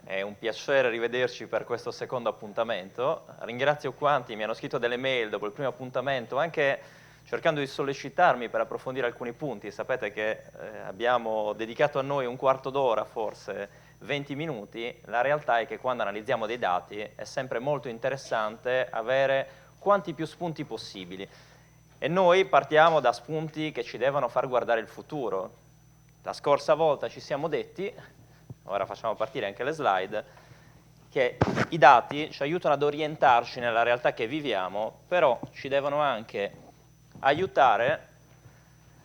È un piacere rivederci per questo secondo appuntamento. Ringrazio quanti mi hanno scritto delle mail dopo il primo appuntamento, anche cercando di sollecitarmi per approfondire alcuni punti. Sapete che abbiamo dedicato a noi un quarto d'ora, forse 20 minuti. La realtà è che quando analizziamo dei dati è sempre molto interessante avere quanti più spunti possibili. E noi partiamo da spunti che ci devono far guardare il futuro. La scorsa volta ci siamo detti, ora facciamo partire anche le slide, che i dati ci aiutano ad orientarci nella realtà che viviamo, però ci devono anche aiutare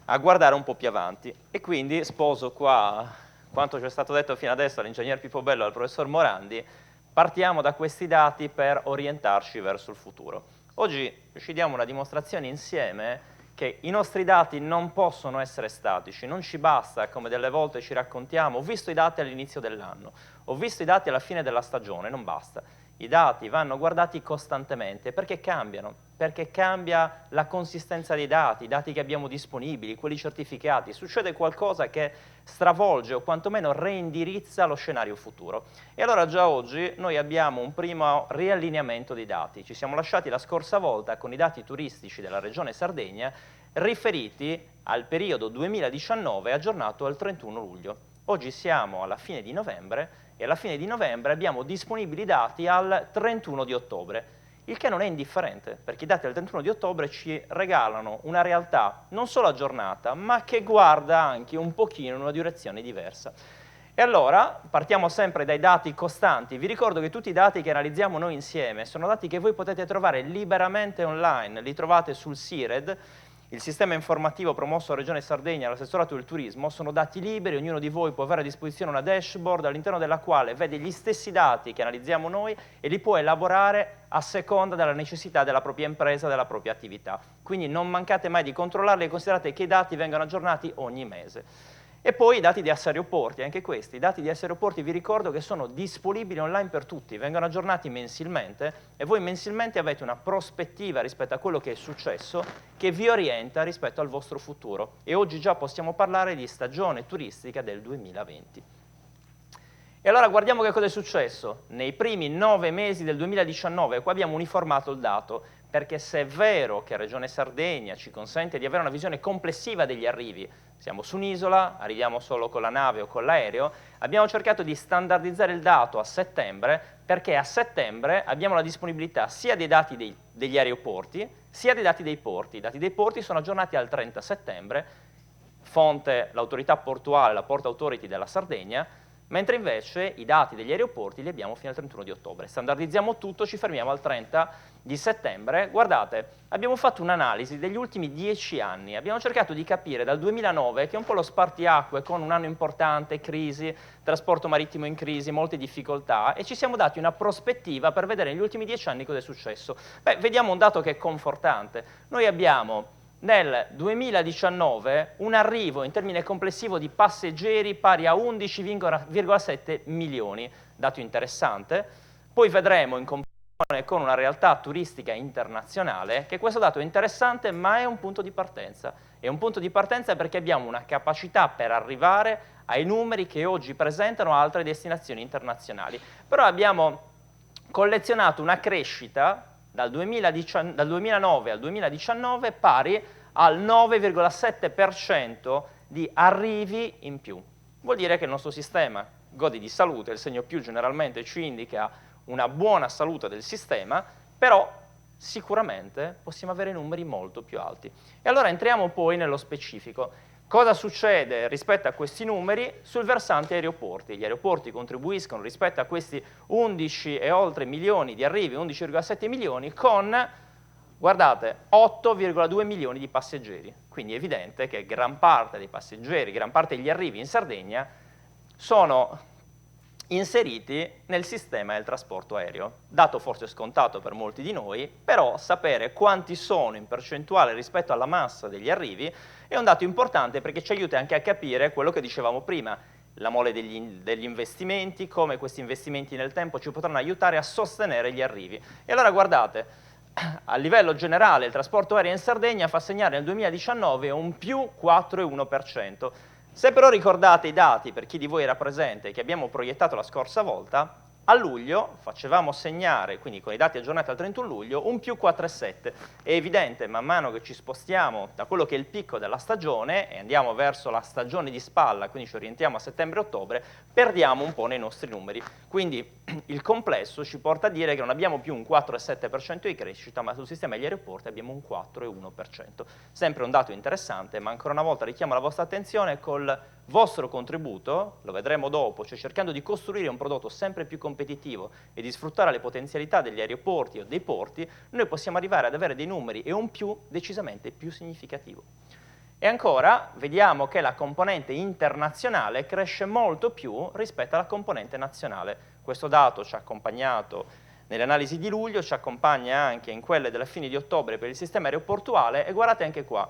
a guardare un po' più avanti. E quindi sposo qua quanto ci è stato detto fino adesso dall'ingegner Pippo Bello e dal professor Morandi, partiamo da questi dati per orientarci verso il futuro. Oggi ci diamo una dimostrazione insieme che i nostri dati non possono essere statici, non ci basta, come delle volte ci raccontiamo, ho visto i dati all'inizio dell'anno, ho visto i dati alla fine della stagione, non basta. I dati vanno guardati costantemente perché cambiano, perché cambia la consistenza dei dati, i dati che abbiamo disponibili, quelli certificati, succede qualcosa che stravolge o quantomeno reindirizza lo scenario futuro. E allora già oggi noi abbiamo un primo riallineamento dei dati. Ci siamo lasciati la scorsa volta con i dati turistici della regione Sardegna riferiti al periodo 2019 aggiornato al 31 luglio. Oggi siamo alla fine di novembre e alla fine di novembre abbiamo disponibili dati al 31 di ottobre, il che non è indifferente, perché i dati del 31 di ottobre ci regalano una realtà non solo aggiornata, ma che guarda anche un pochino in una direzione diversa. E allora partiamo sempre dai dati costanti. Vi ricordo che tutti i dati che analizziamo noi insieme sono dati che voi potete trovare liberamente online, li trovate sul SIRED, il sistema informativo promosso dalla Regione Sardegna e dall'assessorato del turismo. Sono dati liberi, ognuno di voi può avere a disposizione una dashboard all'interno della quale vede gli stessi dati che analizziamo noi e li può elaborare a seconda della necessità della propria impresa, della propria attività. Quindi non mancate mai di controllarli e considerate che i dati vengono aggiornati ogni mese. E poi i dati di Asseaeroporti, anche questi, i dati di Asseaeroporti vi ricordo che sono disponibili online per tutti, vengono aggiornati mensilmente e voi mensilmente avete una prospettiva rispetto a quello che è successo che vi orienta rispetto al vostro futuro. E oggi già possiamo parlare di stagione turistica del 2020. E allora guardiamo che cosa è successo nei primi 9 mesi del 2019, qua abbiamo uniformato il dato, perché se è vero che Regione Sardegna ci consente di avere una visione complessiva degli arrivi, siamo su un'isola, arriviamo solo con la nave o con l'aereo, abbiamo cercato di standardizzare il dato a settembre, perché a settembre abbiamo la disponibilità sia dei dati degli aeroporti, sia dei dati dei porti. I dati dei porti sono aggiornati al 30 settembre, fonte l'autorità portuale, la Port Authority della Sardegna, mentre invece i dati degli aeroporti li abbiamo fino al 31 di ottobre. Standardizziamo tutto, ci fermiamo al 30 di settembre. Guardate, abbiamo fatto un'analisi degli ultimi 10 anni, abbiamo cercato di capire dal 2009, che è un po' lo spartiacque con un anno importante, crisi, trasporto marittimo in crisi, molte difficoltà, e ci siamo dati una prospettiva per vedere negli ultimi 10 anni cosa è successo. Beh, vediamo un dato che è confortante. Noi abbiamo nel 2019 un arrivo in termine complessivo di passeggeri pari a 11,7 milioni, dato interessante. Poi vedremo in comparazione con una realtà turistica internazionale che questo dato è interessante, ma è un punto di partenza. È un punto di partenza perché abbiamo una capacità per arrivare ai numeri che oggi presentano altre destinazioni internazionali. Però abbiamo collezionato una crescita dal 2009 al 2019 pari al 9,7% di arrivi in più. Vuol dire che il nostro sistema gode di salute, il segno più generalmente ci indica una buona salute del sistema, però sicuramente possiamo avere numeri molto più alti. E allora entriamo poi nello specifico. Cosa succede rispetto a questi numeri sul versante aeroporti? Gli aeroporti contribuiscono rispetto a questi 11 e oltre milioni di arrivi, 11,7 milioni, con, guardate, 8,2 milioni di passeggeri. Quindi è evidente che gran parte dei passeggeri, gran parte degli arrivi in Sardegna sono inseriti nel sistema del trasporto aereo. Dato forse scontato per molti di noi, però sapere quanti sono in percentuale rispetto alla massa degli arrivi è un dato importante perché ci aiuta anche a capire quello che dicevamo prima, la mole degli investimenti, come questi investimenti nel tempo ci potranno aiutare a sostenere gli arrivi. E allora guardate, a livello generale il trasporto aereo in Sardegna fa segnare nel 2019 un più 4,1%. Se però ricordate i dati, per chi di voi era presente, che abbiamo proiettato la scorsa volta, a luglio facevamo segnare, quindi con i dati aggiornati al 31 luglio, un più 4,7. È evidente, man mano che ci spostiamo da quello che è il picco della stagione e andiamo verso la stagione di spalla, quindi ci orientiamo a settembre-ottobre, perdiamo un po' nei nostri numeri. Quindi il complesso ci porta a dire che non abbiamo più un 4,7% di crescita, ma sul sistema degli aeroporti abbiamo un 4,1%. Sempre un dato interessante, ma ancora una volta richiamo la vostra attenzione col vostro contributo, lo vedremo dopo, cioè cercando di costruire un prodotto sempre più competitivo e di sfruttare le potenzialità degli aeroporti o dei porti, noi possiamo arrivare ad avere dei numeri e un più decisamente più significativo. E ancora vediamo che la componente internazionale cresce molto più rispetto alla componente nazionale. Questo dato ci ha accompagnato nelle analisi di luglio, ci accompagna anche in quelle della fine di ottobre per il sistema aeroportuale e guardate anche qua,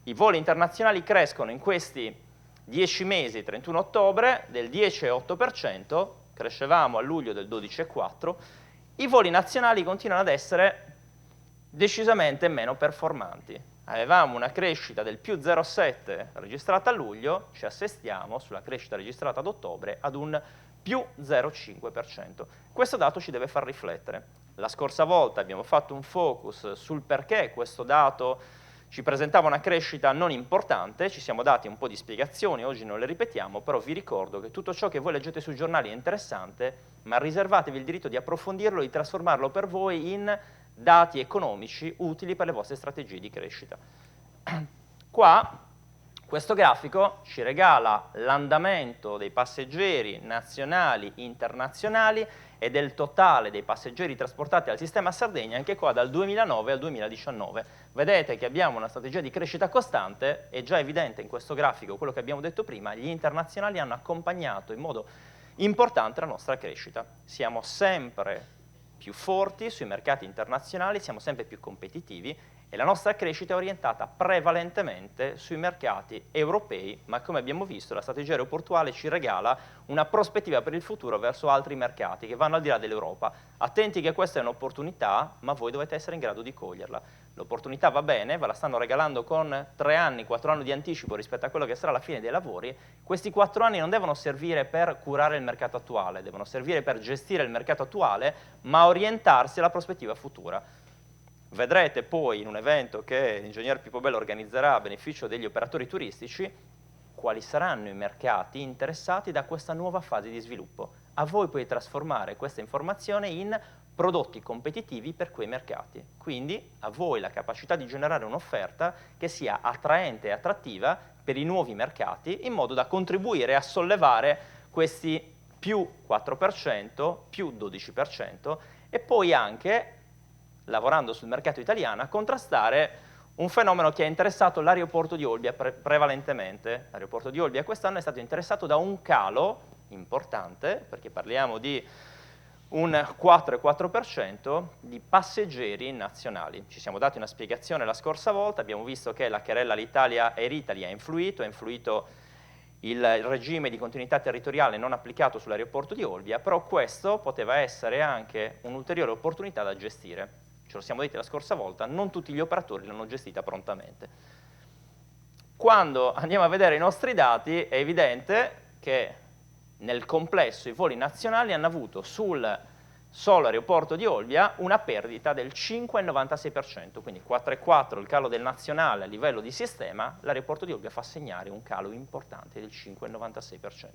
i voli internazionali crescono in questi 10 mesi, 31 ottobre, del 10,8%, crescevamo a luglio del 12,4%, i voli nazionali continuano ad essere decisamente meno performanti. Avevamo una crescita del più 0,7 registrata a luglio, ci assestiamo sulla crescita registrata ad ottobre ad un più 0,5%. Questo dato ci deve far riflettere. La scorsa volta abbiamo fatto un focus sul perché questo dato ci presentava una crescita non importante, ci siamo dati un po' di spiegazioni, oggi non le ripetiamo, però vi ricordo che tutto ciò che voi leggete sui giornali è interessante, ma riservatevi il diritto di approfondirlo e di trasformarlo per voi in dati economici utili per le vostre strategie di crescita. Qua, questo grafico ci regala l'andamento dei passeggeri nazionali, internazionali e del totale dei passeggeri trasportati al sistema Sardegna, anche qua dal 2009 al 2019. Vedete che abbiamo una strategia di crescita costante, è già evidente in questo grafico quello che abbiamo detto prima, gli internazionali hanno accompagnato in modo importante la nostra crescita. Siamo sempre più forti sui mercati internazionali, siamo sempre più competitivi e la nostra crescita è orientata prevalentemente sui mercati europei, ma come abbiamo visto la strategia aeroportuale ci regala una prospettiva per il futuro verso altri mercati che vanno al di là dell'Europa. Attenti che questa è un'opportunità, ma voi dovete essere in grado di coglierla. L'opportunità va bene, ve la stanno regalando con 3 anni, 4 anni di anticipo rispetto a quello che sarà la fine dei lavori. Questi 4 anni non devono servire per curare il mercato attuale, devono servire per gestire il mercato attuale, ma orientarsi alla prospettiva futura. Vedrete poi in un evento che l'ingegner Pippo Bello organizzerà a beneficio degli operatori turistici quali saranno i mercati interessati da questa nuova fase di sviluppo. A voi poi trasformare questa informazione in prodotti competitivi per quei mercati. Quindi a voi la capacità di generare un'offerta che sia attraente e attrattiva per i nuovi mercati in modo da contribuire a sollevare questi più 4%, più 12% e poi anche lavorando sul mercato italiano, a contrastare un fenomeno che ha interessato l'aeroporto di Olbia prevalentemente. L'aeroporto di Olbia quest'anno è stato interessato da un calo importante, perché parliamo di un 4,4% di passeggeri nazionali. Ci siamo dati una spiegazione la scorsa volta, abbiamo visto che la querela all'Italia Air Italy ha influito il regime di continuità territoriale non applicato sull'aeroporto di Olbia, però questo poteva essere anche un'ulteriore opportunità da gestire. Ce lo siamo detti la scorsa volta, non tutti gli operatori l'hanno gestita prontamente. Quando andiamo a vedere i nostri dati è evidente che nel complesso i voli nazionali hanno avuto sul solo aeroporto di Olbia una perdita del 5,96%, quindi 4,4 il calo del nazionale a livello di sistema, l'aeroporto di Olbia fa segnare un calo importante del 5,96%.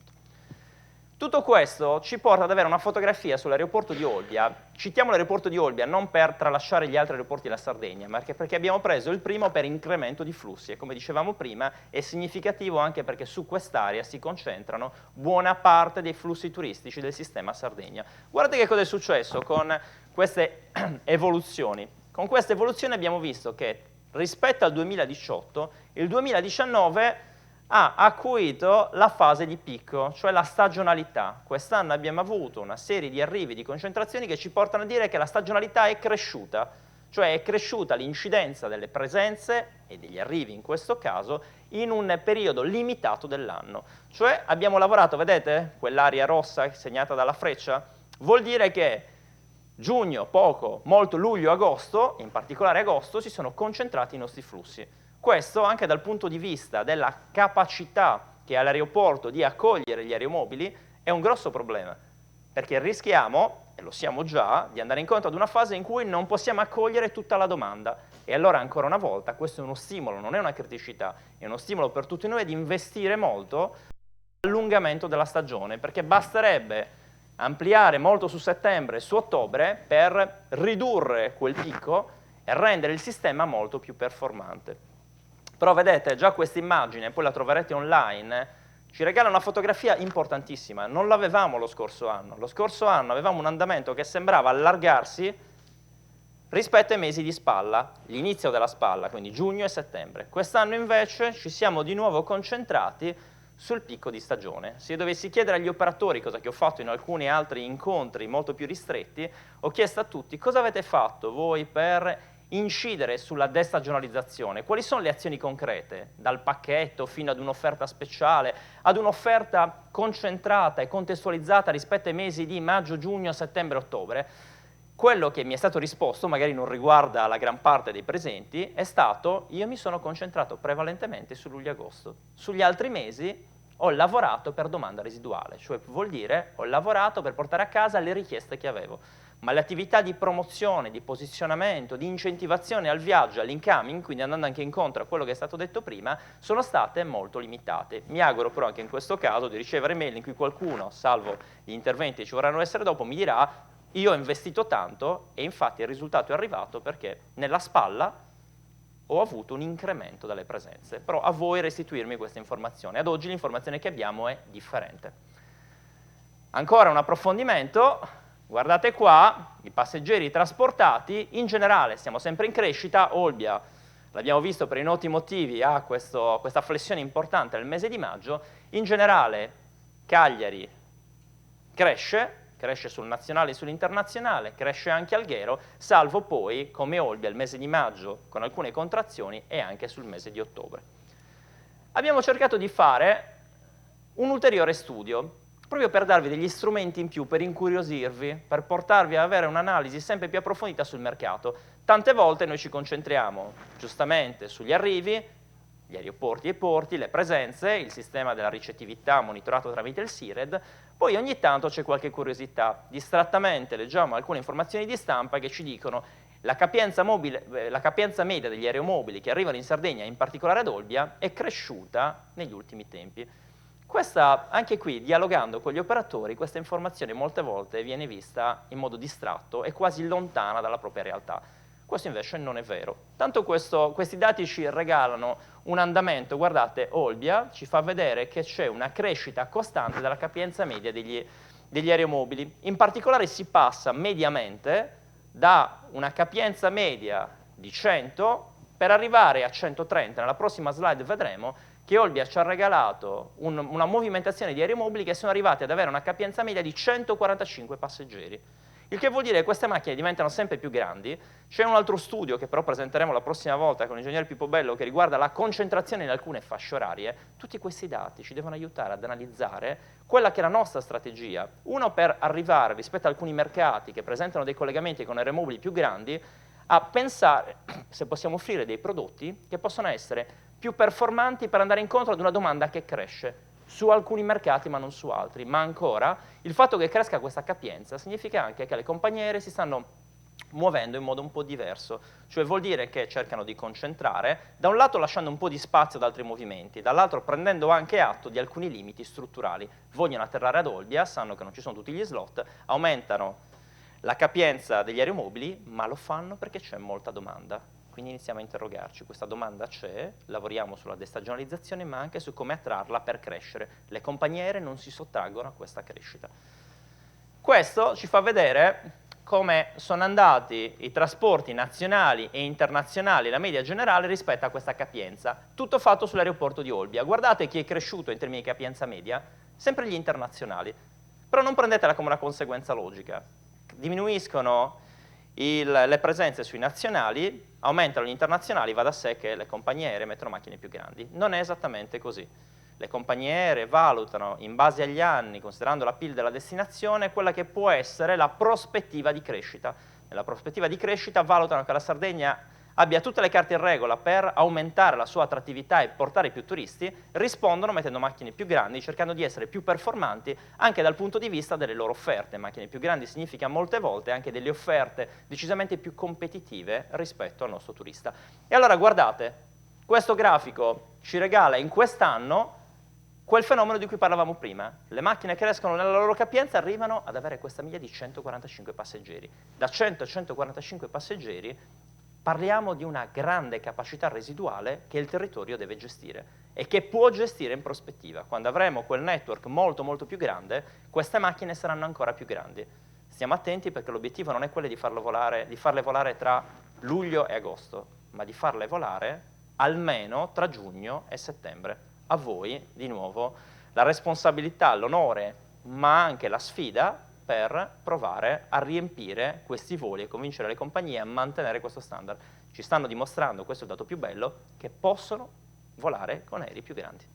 Tutto questo ci porta ad avere una fotografia sull'aeroporto di Olbia. Citiamo l'aeroporto di Olbia non per tralasciare gli altri aeroporti della Sardegna, ma perché abbiamo preso il primo per incremento di flussi e come dicevamo prima è significativo anche perché su quest'area si concentrano buona parte dei flussi turistici del sistema Sardegna. Guardate che cosa è successo con queste evoluzioni. Con queste evoluzioni abbiamo visto che rispetto al 2018, il 2019 ha acuito la fase di picco, cioè la stagionalità. Quest'anno abbiamo avuto una serie di arrivi, di concentrazioni che ci portano a dire che la stagionalità è cresciuta, cioè è cresciuta l'incidenza delle presenze e degli arrivi in questo caso in un periodo limitato dell'anno. Cioè abbiamo lavorato, vedete, quell'area rossa segnata dalla freccia? Vuol dire che giugno, poco, molto luglio, agosto, in particolare agosto, si sono concentrati i nostri flussi. Questo anche dal punto di vista della capacità che all'aeroporto di accogliere gli aeromobili è un grosso problema, perché rischiamo, e lo siamo già, di andare incontro ad una fase in cui non possiamo accogliere tutta la domanda. E allora, ancora una volta, questo è uno stimolo, non è una criticità, è uno stimolo per tutti noi di investire molto nell'allungamento della stagione, perché basterebbe ampliare molto su settembre e su ottobre per ridurre quel picco e rendere il sistema molto più performante. Però vedete, già questa immagine, poi la troverete online, ci regala una fotografia importantissima. Non l'avevamo lo scorso anno. Lo scorso anno avevamo un andamento che sembrava allargarsi rispetto ai mesi di spalla, l'inizio della spalla, quindi giugno e settembre. Quest'anno invece ci siamo di nuovo concentrati sul picco di stagione. Se io dovessi chiedere agli operatori, cosa che ho fatto in alcuni altri incontri molto più ristretti, ho chiesto a tutti cosa avete fatto voi per incidere sulla destagionalizzazione, quali sono le azioni concrete, dal pacchetto fino ad un'offerta speciale, ad un'offerta concentrata e contestualizzata rispetto ai mesi di maggio, giugno, settembre, ottobre. Quello che mi è stato risposto, magari non riguarda la gran parte dei presenti, è stato: io mi sono concentrato prevalentemente su luglio e agosto. Sugli altri mesi ho lavorato per domanda residuale, cioè vuol dire ho lavorato per portare a casa le richieste che avevo. Ma le attività di promozione, di posizionamento, di incentivazione al viaggio, all'incoming, quindi andando anche incontro a quello che è stato detto prima, sono state molto limitate. Mi auguro però anche in questo caso di ricevere mail in cui qualcuno, salvo gli interventi che ci vorranno essere dopo, mi dirà: io ho investito tanto e infatti il risultato è arrivato perché nella spalla ho avuto un incremento delle presenze. Però a voi restituirmi questa informazione. Ad oggi l'informazione che abbiamo è differente. Ancora un approfondimento. Guardate qua, i passeggeri trasportati, in generale siamo sempre in crescita. Olbia, l'abbiamo visto per i noti motivi, ha questa flessione importante nel mese di maggio. In generale Cagliari cresce sul nazionale e sull'internazionale, cresce anche Alghero, salvo poi, come Olbia, il mese di maggio con alcune contrazioni e anche sul mese di ottobre. Abbiamo cercato di fare un ulteriore studio, proprio per darvi degli strumenti in più, per incuriosirvi, per portarvi ad avere un'analisi sempre più approfondita sul mercato. Tante volte noi ci concentriamo, giustamente, sugli arrivi, gli aeroporti e i porti, le presenze, il sistema della ricettività monitorato tramite il SIRED, poi ogni tanto c'è qualche curiosità. Distrattamente leggiamo alcune informazioni di stampa che ci dicono la capienza media degli aeromobili che arrivano in Sardegna, in particolare ad Olbia, è cresciuta negli ultimi tempi. Anche qui, dialogando con gli operatori, questa informazione molte volte viene vista in modo distratto e quasi lontana dalla propria realtà. Questo invece non è vero. Tanto questi dati ci regalano un andamento. Guardate, Olbia ci fa vedere che c'è una crescita costante della capienza media degli aeromobili. In particolare si passa mediamente da una capienza media di 100 per arrivare a 130. Nella prossima slide vedremo che Olbia ci ha regalato una movimentazione di aeromobili che sono arrivati ad avere una capienza media di 145 passeggeri. Il che vuol dire che queste macchine diventano sempre più grandi. C'è un altro studio che però presenteremo la prossima volta con l'ingegnere Pippo Bello che riguarda la concentrazione in alcune fasce orarie. Tutti questi dati ci devono aiutare ad analizzare quella che è la nostra strategia. Uno, per arrivare rispetto a alcuni mercati che presentano dei collegamenti con aeromobili più grandi, a pensare se possiamo offrire dei prodotti che possono essere più performanti per andare incontro ad una domanda che cresce su alcuni mercati ma non su altri. Ma ancora, il fatto che cresca questa capienza significa anche che le compagnie aeree si stanno muovendo in modo un po' diverso, cioè vuol dire che cercano di concentrare, da un lato lasciando un po' di spazio ad altri movimenti, dall'altro prendendo anche atto di alcuni limiti strutturali. Vogliono atterrare ad Olbia, sanno che non ci sono tutti gli slot, aumentano la capienza degli aeromobili, ma lo fanno perché c'è molta domanda. Quindi iniziamo a interrogarci, questa domanda c'è, lavoriamo sulla destagionalizzazione ma anche su come attrarla per crescere. Le compagnie aeree non si sottraggono a questa crescita. Questo ci fa vedere come sono andati i trasporti nazionali e internazionali, la media generale rispetto a questa capienza. Tutto fatto sull'aeroporto di Olbia. Guardate chi è cresciuto in termini di capienza media, sempre gli internazionali. Però non prendetela come una conseguenza logica. Diminuiscono le presenze sui nazionali, aumentano gli internazionali, va da sé che le compagnie aeree mettono macchine più grandi. Non è esattamente così. Le compagnie aeree valutano in base agli anni, considerando la PIL della destinazione, quella che può essere la prospettiva di crescita. Nella prospettiva di crescita valutano che la Sardegna abbia tutte le carte in regola per aumentare la sua attrattività e portare più turisti, rispondono mettendo macchine più grandi, cercando di essere più performanti anche dal punto di vista delle loro offerte. Macchine più grandi significa molte volte anche delle offerte decisamente più competitive rispetto al nostro turista. E allora guardate, questo grafico ci regala in quest'anno quel fenomeno di cui parlavamo prima. Le macchine crescono nella loro capienza e arrivano ad avere questa media di 145 passeggeri. Da 100 a 145 passeggeri parliamo di una grande capacità residuale che il territorio deve gestire e che può gestire in prospettiva. Quando avremo quel network molto molto più grande, queste macchine saranno ancora più grandi. Stiamo attenti perché l'obiettivo non è quello di farle volare tra luglio e agosto, ma di farle volare almeno tra giugno e settembre. A voi, di nuovo, la responsabilità, l'onore, ma anche la sfida per provare a riempire questi voli e convincere le compagnie a mantenere questo standard. Ci stanno dimostrando, questo è il dato più bello, che possono volare con aerei più grandi.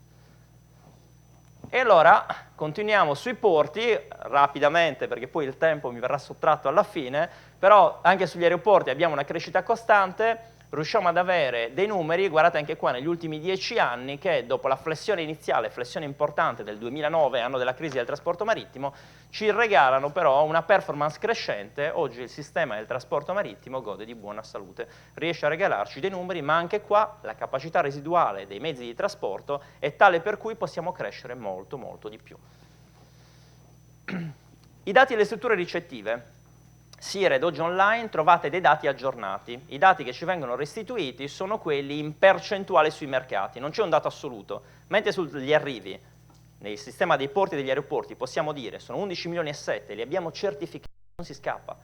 E allora continuiamo sui porti, rapidamente perché poi il tempo mi verrà sottratto alla fine, però anche sugli aeroporti abbiamo una crescita costante, riusciamo ad avere dei numeri, guardate anche qua negli ultimi 10 anni, che dopo la flessione iniziale, flessione importante del 2009, anno della crisi del trasporto marittimo, ci regalano però una performance crescente. Oggi il sistema del trasporto marittimo gode di buona salute, riesce a regalarci dei numeri, ma anche qua la capacità residuale dei mezzi di trasporto è tale per cui possiamo crescere molto molto di più. I dati delle strutture ricettive. SIRED oggi online trovate dei dati aggiornati. I dati che ci vengono restituiti sono quelli in percentuale sui mercati, non c'è un dato assoluto, mentre sugli arrivi, nel sistema dei porti e degli aeroporti, possiamo dire sono 11 milioni e 7, li abbiamo certificati, non si scappa.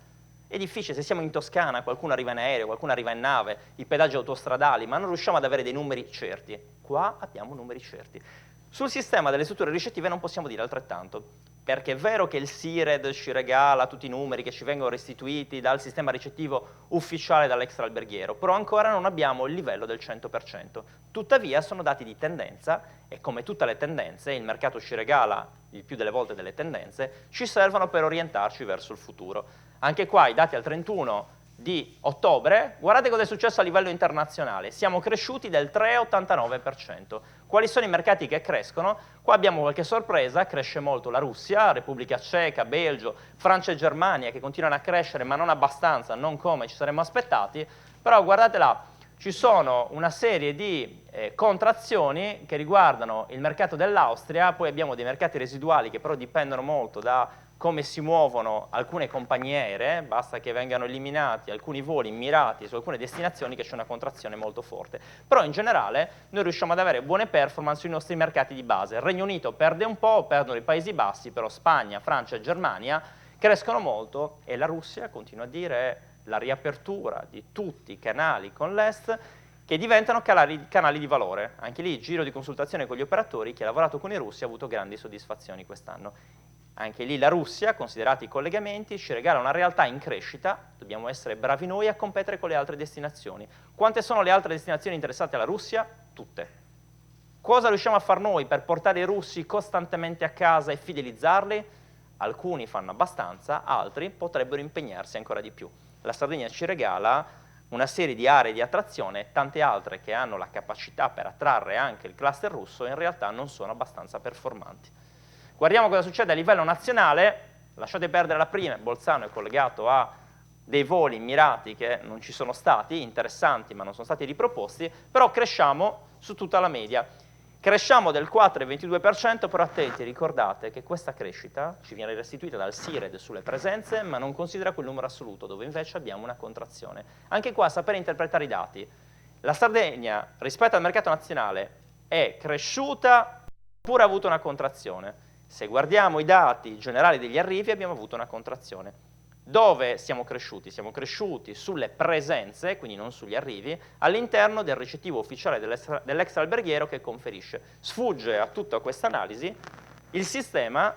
È difficile, se siamo in Toscana, qualcuno arriva in aereo, qualcuno arriva in nave, i pedaggi autostradali, ma non riusciamo ad avere dei numeri certi. Qua abbiamo numeri certi. Sul sistema delle strutture ricettive non possiamo dire altrettanto, perché è vero che il SIRED ci regala tutti i numeri che ci vengono restituiti dal sistema ricettivo ufficiale dall'extraalberghiero, però ancora non abbiamo il livello del 100%. Tuttavia sono dati di tendenza e come tutte le tendenze, il mercato ci regala il più delle volte delle tendenze, ci servono per orientarci verso il futuro. Anche qua i dati al 31 di ottobre, guardate cosa è successo a livello internazionale, siamo cresciuti del 3,89%. Quali sono i mercati che crescono? Qua abbiamo qualche sorpresa, cresce molto la Russia, Repubblica Ceca, Belgio, Francia e Germania che continuano a crescere ma non abbastanza, non come ci saremmo aspettati, però guardate là, ci sono una serie di contrazioni che riguardano il mercato dell'Austria, poi abbiamo dei mercati residuali che però dipendono molto da come si muovono alcune compagnie aeree, basta che vengano eliminati alcuni voli mirati su alcune destinazioni che c'è una contrazione molto forte. Però in generale noi riusciamo ad avere buone performance sui nostri mercati di base. Il Regno Unito perde un po', perdono i Paesi Bassi, però Spagna, Francia e Germania crescono molto e la Russia, continua a dire, è la riapertura di tutti i canali con l'Est che diventano canali di valore. Anche lì, giro di consultazione con gli operatori, chi ha lavorato con i russi ha avuto grandi soddisfazioni quest'anno. Anche lì la Russia, considerati i collegamenti, ci regala una realtà in crescita, dobbiamo essere bravi noi a competere con le altre destinazioni. Quante sono le altre destinazioni interessate alla Russia? Tutte. Cosa riusciamo a fare noi per portare i russi costantemente a casa e fidelizzarli? Alcuni fanno abbastanza, altri potrebbero impegnarsi ancora di più. La Sardegna ci regala una serie di aree di attrazione, tante altre che hanno la capacità per attrarre anche il cluster russo in realtà non sono abbastanza performanti. Guardiamo cosa succede a livello nazionale, lasciate perdere la prima, Bolzano è collegato a dei voli mirati che non ci sono stati, interessanti ma non sono stati riproposti, però cresciamo su tutta la media. Cresciamo del 4,22%, però attenti, ricordate che questa crescita ci viene restituita dal SIRED sulle presenze, ma non considera quel numero assoluto, dove invece abbiamo una contrazione. Anche qua sapere interpretare i dati. La Sardegna rispetto al mercato nazionale è cresciuta, oppure ha avuto una contrazione. Se guardiamo i dati generali degli arrivi abbiamo avuto una contrazione. Dove siamo cresciuti? Siamo cresciuti sulle presenze, quindi non sugli arrivi, all'interno del ricettivo ufficiale dell'extraalberghiero che conferisce. Sfugge a tutta questa analisi il sistema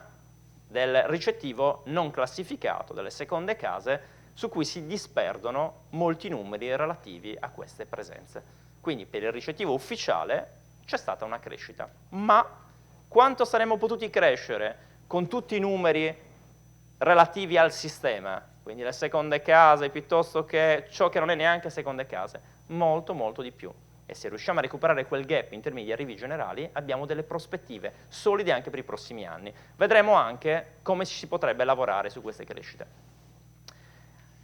del ricettivo non classificato, delle seconde case, su cui si disperdono molti numeri relativi a queste presenze. Quindi per il ricettivo ufficiale c'è stata una crescita, ma quanto saremmo potuti crescere con tutti i numeri relativi al sistema, quindi le seconde case piuttosto che ciò che non è neanche seconde case? molto molto di più. E se riusciamo a recuperare quel gap in termini di arrivi generali, abbiamo delle prospettive solide anche per i prossimi anni. Vedremo anche come ci si potrebbe lavorare su queste crescite.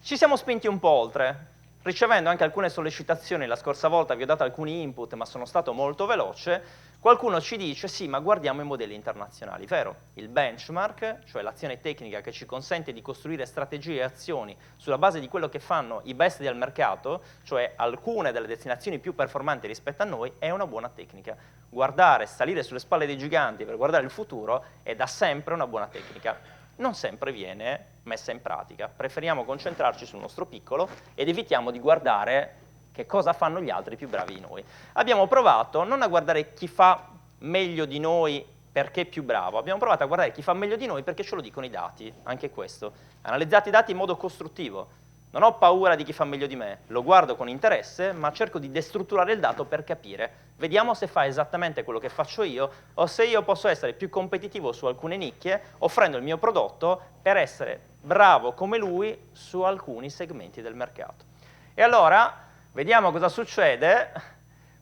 Ci siamo spinti un po' oltre, ricevendo anche alcune sollecitazioni. La scorsa volta vi ho dato alcuni input, ma sono stato molto veloce. Qualcuno ci dice, sì, ma guardiamo i modelli internazionali, vero? Il benchmark, cioè l'azione tecnica che ci consente di costruire strategie e azioni sulla base di quello che fanno i best del mercato, cioè alcune delle destinazioni più performanti rispetto a noi, è una buona tecnica. Guardare, salire sulle spalle dei giganti per guardare il futuro è da sempre una buona tecnica. Non sempre viene messa in pratica. Preferiamo concentrarci sul nostro piccolo ed evitiamo di guardare che cosa fanno gli altri più bravi di noi. Abbiamo provato non a guardare chi fa meglio di noi perché è più bravo, abbiamo provato a guardare chi fa meglio di noi perché ce lo dicono i dati, anche questo. Analizzate i dati in modo costruttivo. Non ho paura di chi fa meglio di me, lo guardo con interesse, ma cerco di destrutturare il dato per capire. Vediamo se fa esattamente quello che faccio io o se io posso essere più competitivo su alcune nicchie offrendo il mio prodotto per essere bravo come lui su alcuni segmenti del mercato. E allora vediamo cosa succede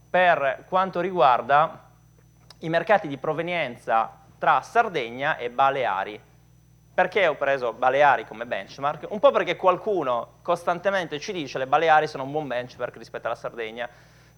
per quanto riguarda i mercati di provenienza tra Sardegna e Baleari. Perché ho preso Baleari come benchmark? Un po' perché qualcuno costantemente ci dice che le Baleari sono un buon benchmark rispetto alla Sardegna.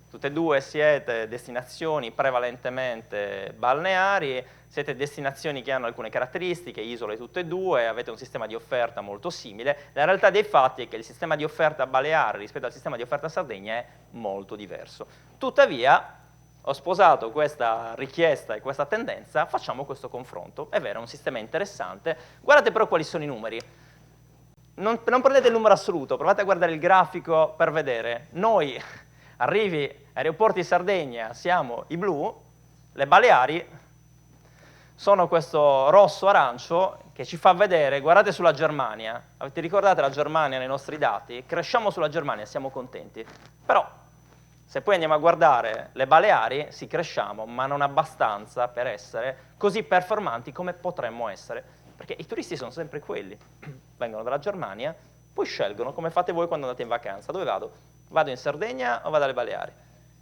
Tutte e due siete destinazioni prevalentemente balneari, siete destinazioni che hanno alcune caratteristiche, isole tutte e due, avete un sistema di offerta molto simile. La realtà dei fatti è che il sistema di offerta baleare rispetto al sistema di offerta Sardegna è molto diverso. Tuttavia, ho sposato questa richiesta e questa tendenza, facciamo questo confronto. È vero, è un sistema interessante. Guardate però quali sono i numeri. Non prendete il numero assoluto, provate a guardare il grafico per vedere. Noi, arrivi aeroporti Sardegna, siamo i blu, le Baleari sono questo rosso-arancio che ci fa vedere, guardate sulla Germania, avete ricordato la Germania nei nostri dati? Cresciamo sulla Germania, siamo contenti. Però, se poi andiamo a guardare le Baleari, sì, cresciamo, ma non abbastanza per essere così performanti come potremmo essere. Perché i turisti sono sempre quelli. Vengono dalla Germania, poi scelgono, come fate voi quando andate in vacanza. Dove vado? Vado in Sardegna o vado alle Baleari?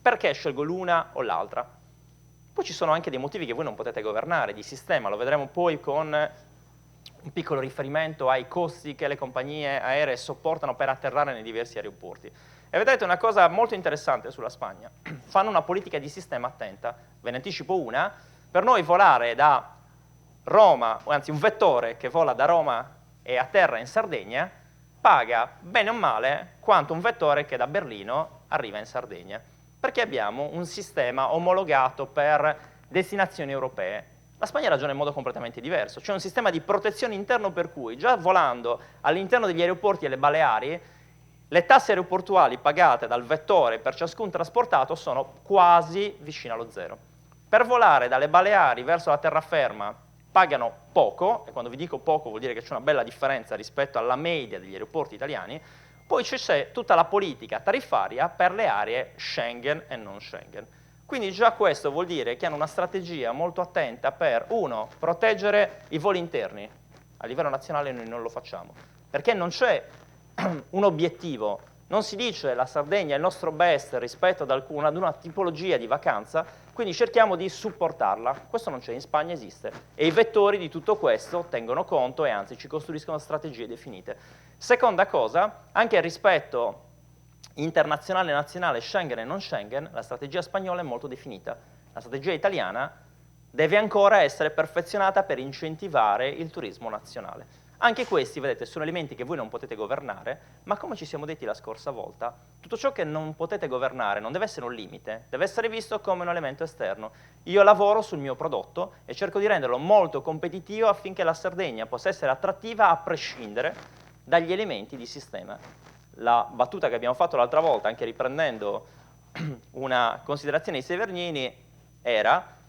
Perché scelgo l'una o l'altra? Poi ci sono anche dei motivi che voi non potete governare, di sistema. Lo vedremo poi con un piccolo riferimento ai costi che le compagnie aeree sopportano per atterrare nei diversi aeroporti. E vedete una cosa molto interessante sulla Spagna, fanno una politica di sistema attenta, ve ne anticipo una, per noi volare da Roma, o anzi un vettore che vola da Roma e atterra in Sardegna, paga bene o male quanto un vettore che da Berlino arriva in Sardegna, perché abbiamo un sistema omologato per destinazioni europee. La Spagna ragiona in modo completamente diverso, c'è un sistema di protezione interno per cui già volando all'interno degli aeroporti e le Baleari le tasse aeroportuali pagate dal vettore per ciascun trasportato sono quasi vicine allo zero. Per volare dalle Baleari verso la terraferma pagano poco, e quando vi dico poco vuol dire che c'è una bella differenza rispetto alla media degli aeroporti italiani, poi c'è tutta la politica tariffaria per le aree Schengen e non Schengen. Quindi già questo vuol dire che hanno una strategia molto attenta per, uno, proteggere i voli interni. A livello nazionale noi non lo facciamo, perché non c'è un obiettivo, non si dice la Sardegna è il nostro best rispetto ad una tipologia di vacanza, quindi cerchiamo di supportarla. Questo non c'è, in Spagna esiste. E i vettori di tutto questo tengono conto e anzi ci costruiscono strategie definite. Seconda cosa, anche rispetto internazionale e nazionale, Schengen e non Schengen, la strategia spagnola è molto definita. La strategia italiana deve ancora essere perfezionata per incentivare il turismo nazionale. Anche questi, vedete, sono elementi che voi non potete governare, ma come ci siamo detti la scorsa volta, tutto ciò che non potete governare non deve essere un limite, deve essere visto come un elemento esterno. Io lavoro sul mio prodotto e cerco di renderlo molto competitivo affinché la Sardegna possa essere attrattiva a prescindere dagli elementi di sistema. La battuta che abbiamo fatto l'altra volta, anche riprendendo una considerazione di Severnini, era: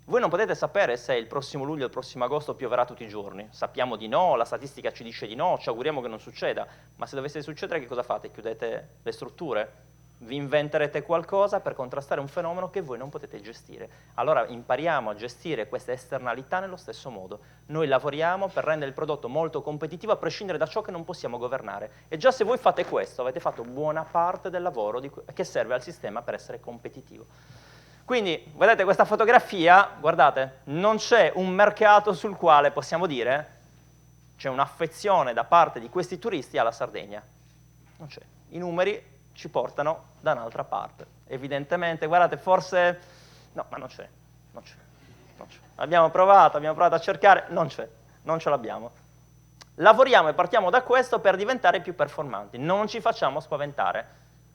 voi non potete sapere se il prossimo luglio o il prossimo agosto pioverà tutti i giorni. Sappiamo di no, la statistica ci dice di no, ci auguriamo che non succeda, ma se dovesse succedere che cosa fate? Chiudete le strutture? vi inventerete qualcosa per contrastare un fenomeno che voi non potete gestire. Allora impariamo a gestire queste esternalità nello stesso modo. Noi lavoriamo per rendere il prodotto molto competitivo a prescindere da ciò che non possiamo governare. E già se voi fate questo, avete fatto buona parte del lavoro che serve al sistema per essere competitivo. Quindi, vedete questa fotografia, guardate, non c'è un mercato sul quale possiamo dire c'è un'affezione da parte di questi turisti alla Sardegna. Non c'è. I numeri ci portano da un'altra parte. Evidentemente, guardate, forse... No, ma non c'è. Abbiamo provato a cercare, non c'è, non ce l'abbiamo. Lavoriamo e partiamo da questo per diventare più performanti. Non ci facciamo spaventare.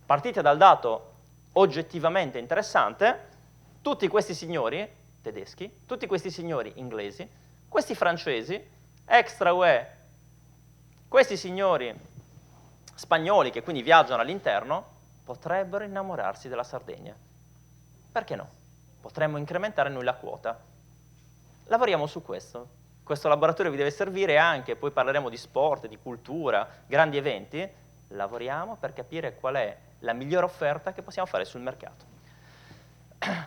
Partite dal dato oggettivamente interessante. Tutti questi signori tedeschi, tutti questi signori inglesi, questi francesi, extra UE, questi signori spagnoli che quindi viaggiano all'interno, potrebbero innamorarsi della Sardegna. Perché no? Potremmo incrementare noi la quota. Lavoriamo su questo. Questo laboratorio vi deve servire anche, poi parleremo di sport, di cultura, grandi eventi. Lavoriamo per capire qual è la migliore offerta che possiamo fare sul mercato.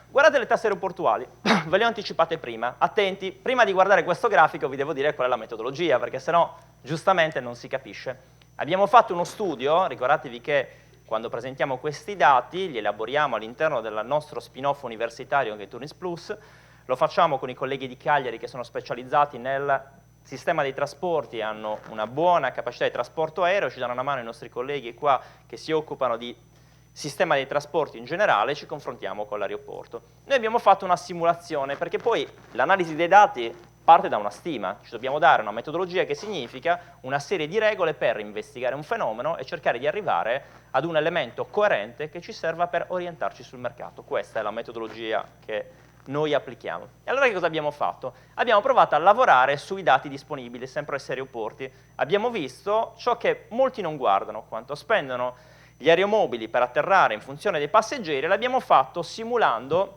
Guardate le tasse aeroportuali, ve le ho anticipate prima, attenti, prima di guardare questo grafico vi devo dire qual è la metodologia, perché sennò giustamente non si capisce. Abbiamo fatto uno studio, ricordatevi che quando presentiamo questi dati li elaboriamo all'interno del nostro spin-off universitario che è Tunis Plus, lo facciamo con i colleghi di Cagliari che sono specializzati nel sistema dei trasporti, hanno una buona capacità di trasporto aereo, ci danno una mano i nostri colleghi qua che si occupano di sistema dei trasporti in generale, ci confrontiamo con l'aeroporto. Noi abbiamo fatto una simulazione perché poi l'analisi dei dati parte da una stima, ci dobbiamo dare una metodologia che significa una serie di regole per investigare un fenomeno e cercare di arrivare ad un elemento coerente che ci serva per orientarci sul mercato. Questa è la metodologia che noi applichiamo. E allora che cosa abbiamo fatto? Abbiamo provato a lavorare sui dati disponibili, sempre ai aeroporti. Abbiamo visto ciò che molti non guardano, quanto spendono gli aeromobili per atterrare in funzione dei passeggeri, l'abbiamo fatto simulando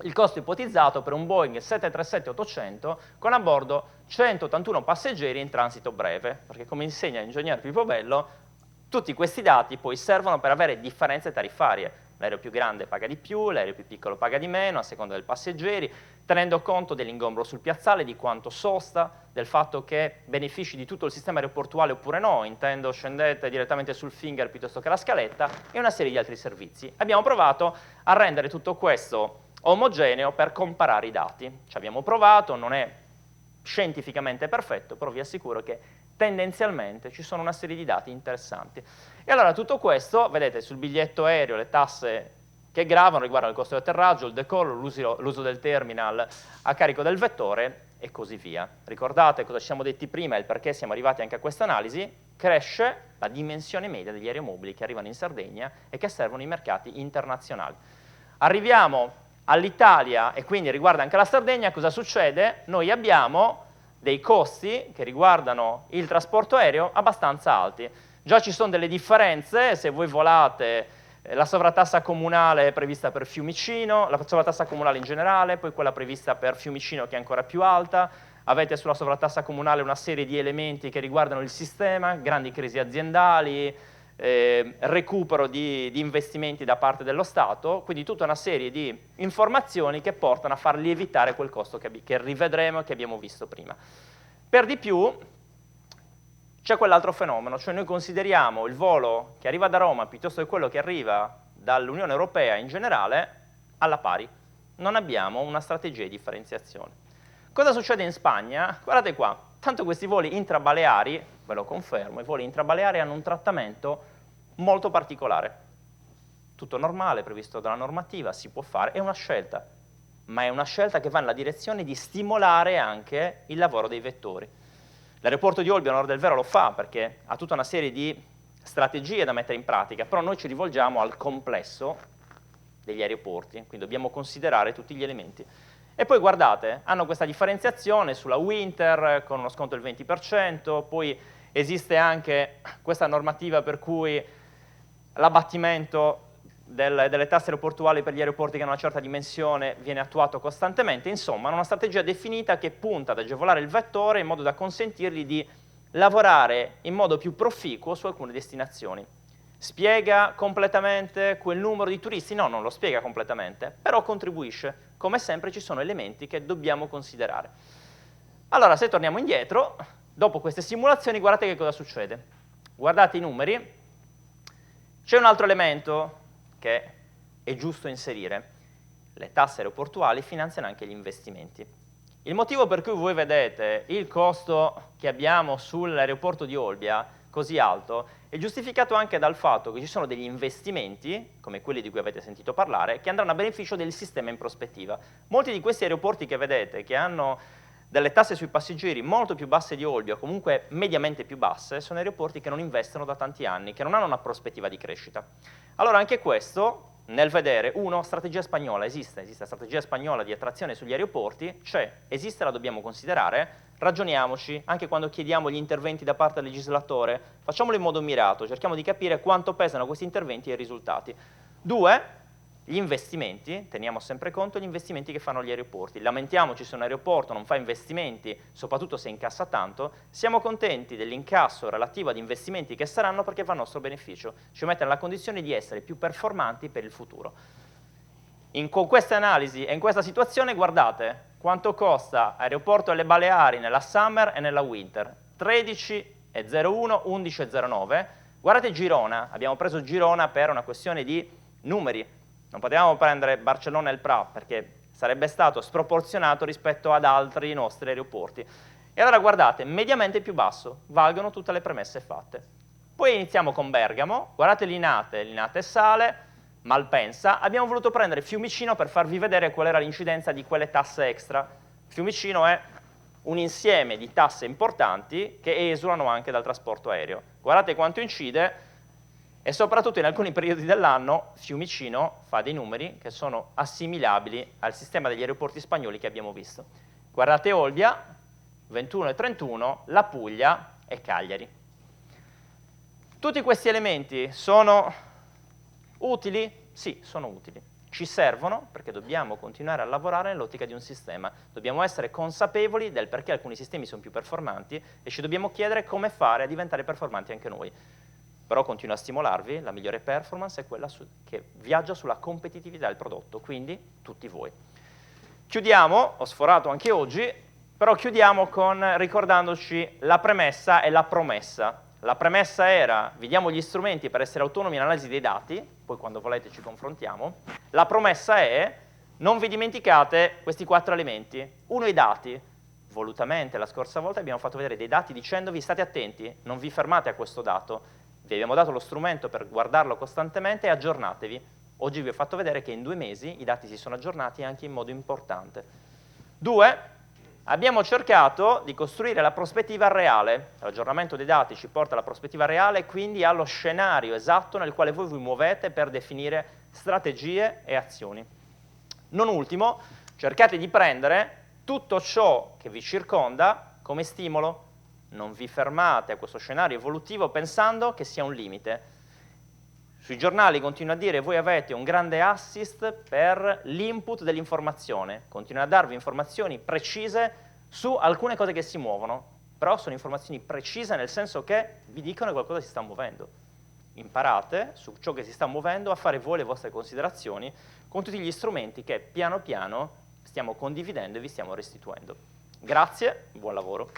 il costo ipotizzato per un Boeing 737-800 con a bordo 181 passeggeri in transito breve, perché come insegna l'ingegner Pippo Bello, tutti questi dati poi servono per avere differenze tariffarie. L'aereo più grande paga di più, l'aereo più piccolo paga di meno, a seconda dei passeggeri, tenendo conto dell'ingombro sul piazzale, di quanto sosta, del fatto che benefici di tutto il sistema aeroportuale oppure no, intendo scendete direttamente sul finger piuttosto che la scaletta, e una serie di altri servizi. Abbiamo provato a rendere tutto questo omogeneo per comparare i dati. Ci abbiamo provato, non è scientificamente perfetto, però vi assicuro che tendenzialmente ci sono una serie di dati interessanti. E allora tutto questo, vedete sul biglietto aereo le tasse che gravano riguardano il costo di atterraggio, il decollo, l'uso del terminal a carico del vettore e così via. Ricordate cosa ci siamo detti prima e il perché siamo arrivati anche a questa analisi? Cresce la dimensione media degli aeromobili che arrivano in Sardegna e che servono i mercati internazionali. Arriviamo all'Italia e quindi riguarda anche la Sardegna, cosa succede? Noi abbiamo dei costi che riguardano il trasporto aereo abbastanza alti. Già ci sono delle differenze, se voi volate la sovrattassa comunale è prevista per Fiumicino, la sovrattassa comunale in generale, poi quella prevista per Fiumicino che è ancora più alta, avete sulla sovrattassa comunale una serie di elementi che riguardano il sistema, grandi crisi aziendali, recupero di investimenti da parte dello Stato, quindi tutta una serie di informazioni che portano a far lievitare quel costo che rivedremo e che abbiamo visto prima. Per di più c'è quell'altro fenomeno, cioè noi consideriamo il volo che arriva da Roma piuttosto che quello che arriva dall'Unione Europea in generale alla pari. Non abbiamo una strategia di differenziazione. Cosa succede in Spagna? Guardate qua, tanto questi voli intrabaleari, ve lo confermo, i voli intrabaleari hanno un trattamento molto particolare. Tutto normale, previsto dalla normativa, si può fare, è una scelta, ma è una scelta che va nella direzione di stimolare anche il lavoro dei vettori. L'aeroporto di Olbia, a nord del Vero, lo fa perché ha tutta una serie di strategie da mettere in pratica, però noi ci rivolgiamo al complesso degli aeroporti, quindi dobbiamo considerare tutti gli elementi. E poi guardate, hanno questa differenziazione sulla Winter con uno sconto del 20%, poi esiste anche questa normativa per cui l'abbattimento delle tasse aeroportuali per gli aeroporti che hanno una certa dimensione viene attuato costantemente, insomma, una strategia definita che punta ad agevolare il vettore in modo da consentirgli di lavorare in modo più proficuo su alcune destinazioni. Spiega completamente quel numero di turisti? No, non lo spiega completamente, però contribuisce. Come sempre ci sono elementi che dobbiamo considerare. Allora, se torniamo indietro, dopo queste simulazioni, guardate che cosa succede. Guardate i numeri. C'è un altro elemento che è giusto inserire. Le tasse aeroportuali finanziano anche gli investimenti. Il motivo per cui voi vedete il costo che abbiamo sull'aeroporto di Olbia così alto è giustificato anche dal fatto che ci sono degli investimenti, come quelli di cui avete sentito parlare, che andranno a beneficio del sistema in prospettiva. Molti di questi aeroporti che vedete, che hanno delle tasse sui passeggeri molto più basse di Olbia, comunque mediamente più basse, sono aeroporti che non investono da tanti anni, che non hanno una prospettiva di crescita. Allora anche questo, nel vedere, strategia spagnola, esiste la strategia spagnola di attrazione sugli aeroporti, esiste, la dobbiamo considerare, ragioniamoci, anche quando chiediamo gli interventi da parte del legislatore, facciamolo in modo mirato, cerchiamo di capire quanto pesano questi interventi e i risultati. 2, gli investimenti, teniamo sempre conto degli investimenti che fanno gli aeroporti. Lamentiamoci se un aeroporto non fa investimenti, soprattutto se incassa tanto, siamo contenti dell'incasso relativo ad investimenti che saranno perché va a nostro beneficio, ci mette nella condizione di essere più performanti per il futuro. Con queste analisi e in questa situazione guardate quanto costa aeroporto alle Baleari nella summer e nella winter, 13,01, 11,09. Guardate Girona, abbiamo preso Girona per una questione di numeri. Non potevamo prendere Barcellona e il Prat perché sarebbe stato sproporzionato rispetto ad altri nostri aeroporti. E allora guardate, mediamente più basso, valgono tutte le premesse fatte. Poi iniziamo con Bergamo, guardate Linate sale, Malpensa. Abbiamo voluto prendere Fiumicino per farvi vedere qual era l'incidenza di quelle tasse extra. Fiumicino è un insieme di tasse importanti che esulano anche dal trasporto aereo. Guardate quanto incide. E soprattutto in alcuni periodi dell'anno Fiumicino fa dei numeri che sono assimilabili al sistema degli aeroporti spagnoli che abbiamo visto. Guardate Olbia, 21,31, la Puglia e Cagliari. Tutti questi elementi sono utili? Sì, sono utili. Ci servono perché dobbiamo continuare a lavorare nell'ottica di un sistema. Dobbiamo essere consapevoli del perché alcuni sistemi sono più performanti e ci dobbiamo chiedere come fare a diventare performanti anche noi. Però continuo a stimolarvi, la migliore performance è quella che viaggia sulla competitività del prodotto, quindi tutti voi. Chiudiamo, ho sforato anche oggi, però chiudiamo ricordandoci la premessa e la promessa. La premessa era, vi diamo gli strumenti per essere autonomi in analisi dei dati, poi quando volete ci confrontiamo. La promessa è, non vi dimenticate questi 4 elementi. Uno, i dati. Volutamente, la scorsa volta abbiamo fatto vedere dei dati dicendovi state attenti, non vi fermate a questo dato. Vi abbiamo dato lo strumento per guardarlo costantemente e aggiornatevi. Oggi vi ho fatto vedere che in 2 mesi i dati si sono aggiornati anche in modo importante. 2, abbiamo cercato di costruire la prospettiva reale. L'aggiornamento dei dati ci porta alla prospettiva reale e quindi allo scenario esatto nel quale voi vi muovete per definire strategie e azioni. Non ultimo, cercate di prendere tutto ciò che vi circonda come stimolo. Non vi fermate a questo scenario evolutivo pensando che sia un limite. Sui giornali continuo a dire voi avete un grande assist per l'input dell'informazione, continuano a darvi informazioni precise su alcune cose che si muovono, però sono informazioni precise nel senso che vi dicono che qualcosa si sta muovendo. Imparate su ciò che si sta muovendo a fare voi le vostre considerazioni con tutti gli strumenti che piano piano stiamo condividendo e vi stiamo restituendo. Grazie, buon lavoro.